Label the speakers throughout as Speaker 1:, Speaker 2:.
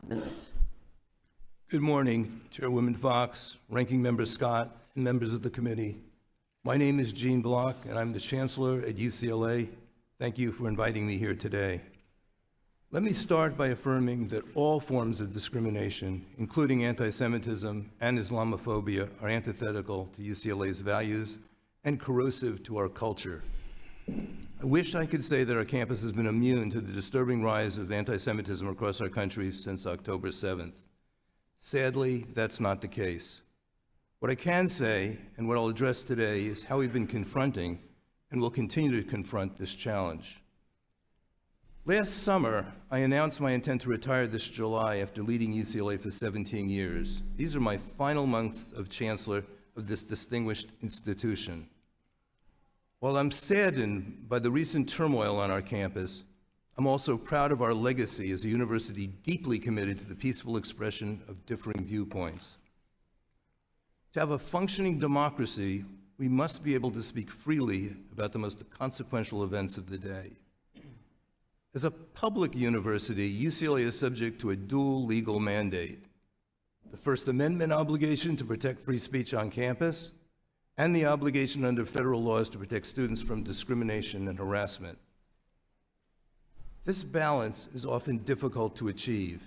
Speaker 1: minutes.
Speaker 2: Good morning, Chairwoman Foxx, Ranking Member Scott, and members of the committee. My name is Gene Block, and I'm the Chancellor at UCLA. Thank you for inviting me here today. Let me start by affirming that all forms of discrimination, including anti-Semitism and Islamophobia, are antithetical to UCLA's values and corrosive to our culture. I wish I could say that our campus has been immune to the disturbing rise of anti-Semitism across our country since October 7th. Sadly, that's not the case. What I can say, and what I'll address today, is how we've been confronting and will continue to confront this challenge. Last summer, I announced my intent to retire this July after leading UCLA for 17 years. These are my final months of Chancellor of this distinguished institution. While I'm saddened by the recent turmoil on our campus, I'm also proud of our legacy as a university deeply committed to the peaceful expression of differing viewpoints. To have a functioning democracy, we must be able to speak freely about the most consequential events of the day. As a public university, UCLA is subject to a dual legal mandate: the First Amendment obligation to protect free speech on campus, and the obligation under federal laws to protect students from discrimination and harassment. This balance is often difficult to achieve,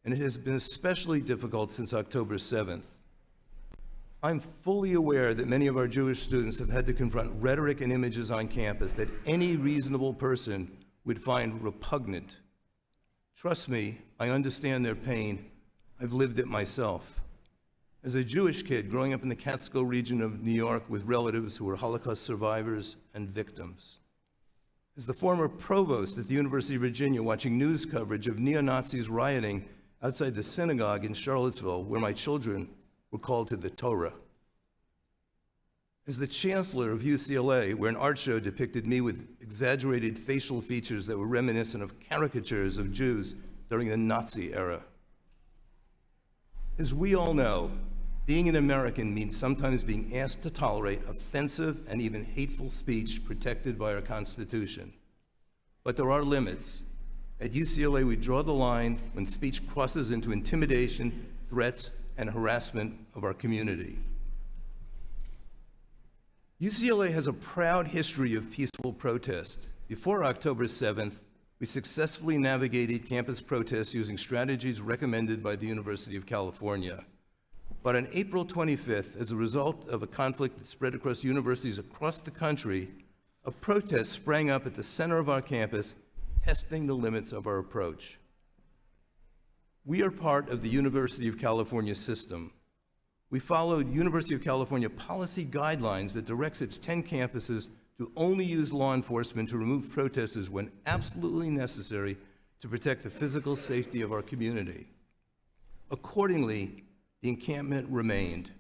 Speaker 2: and it has been especially difficult since October 7th. I'm fully aware that many of our Jewish students have had to confront rhetoric and images on campus that any reasonable person would find repugnant. Trust me, I understand their pain. I've lived it myself. As a Jewish kid growing up in the Catskill region of New York with relatives who were Holocaust survivors and victims. As the former provost at the University of Virginia watching news coverage of neo-Nazis rioting outside the synagogue in Charlottesville, where my children were called to the Torah. As the Chancellor of UCLA, where an art show depicted me with exaggerated facial features that were reminiscent of caricatures of Jews during the Nazi era. As we all know, being an American means sometimes being asked to tolerate offensive and even hateful speech protected by our Constitution. But there are limits. At UCLA, we draw the line when speech crosses into intimidation, threats, and harassment of our community. UCLA has a proud history of peaceful protest. Before October 7th, we successfully navigated campus protests using strategies recommended by the University of California. But on April 25th, as a result of a conflict that spread across universities across the country, a protest sprang up at the center of our campus, testing the limits of our approach. We are part of the University of California system. We followed University of California policy guidelines that directs its 10 campuses to only use law enforcement to remove protesters when absolutely necessary to protect the physical safety of our community. Accordingly, the encampment remained.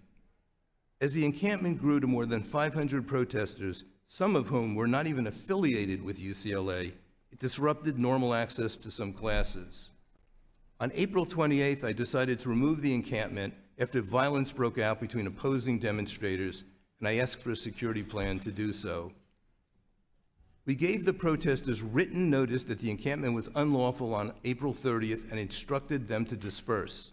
Speaker 2: As the encampment grew to more than 500 protesters, some of whom were not even affiliated with UCLA, it disrupted normal access to some classes. On April 28th, I decided to remove the encampment after violence broke out between opposing demonstrators, and I asked for a security plan to do so. We gave the protesters written notice that the encampment was unlawful on April 30th and instructed them to disperse.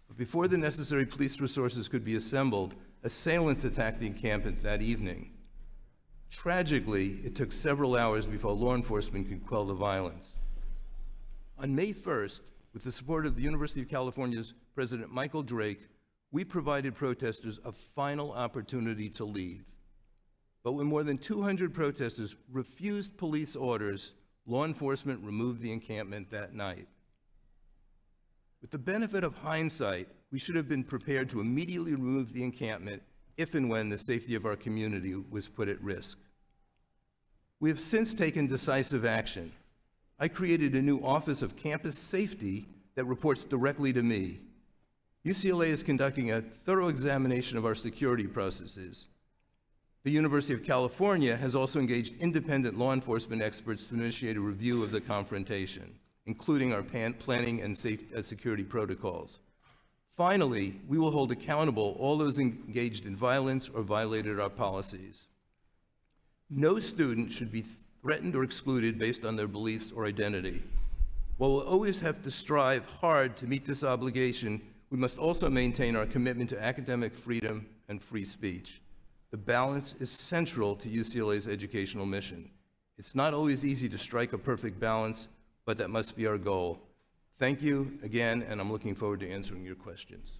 Speaker 2: But before the necessary police resources could be assembled, assailants attacked the encampment that evening. Tragically, it took several hours before law enforcement could quell the violence. On May 1st, with the support of the University of California's President Michael Drake, we provided protesters a final opportunity to leave. But when more than 200 protesters refused police orders, law enforcement removed the encampment that night. With the benefit of hindsight, we should have been prepared to immediately remove the encampment if and when the safety of our community was put at risk. We have since taken decisive action. I created a new Office of Campus Safety that reports directly to me. UCLA is conducting a thorough examination of our security processes. The University of California has also engaged independent law enforcement experts to initiate a review of the confrontation, including our planning and security protocols. Finally, we will hold accountable all those engaged in violence or violated our policies. No student should be threatened or excluded based on their beliefs or identity. While we'll always have to strive hard to meet this obligation, we must also maintain our commitment to academic freedom and free speech. The balance is central to UCLA's educational mission. It's not always easy to strike a perfect balance, but that must be our goal. Thank you again, and I'm looking forward to answering your questions.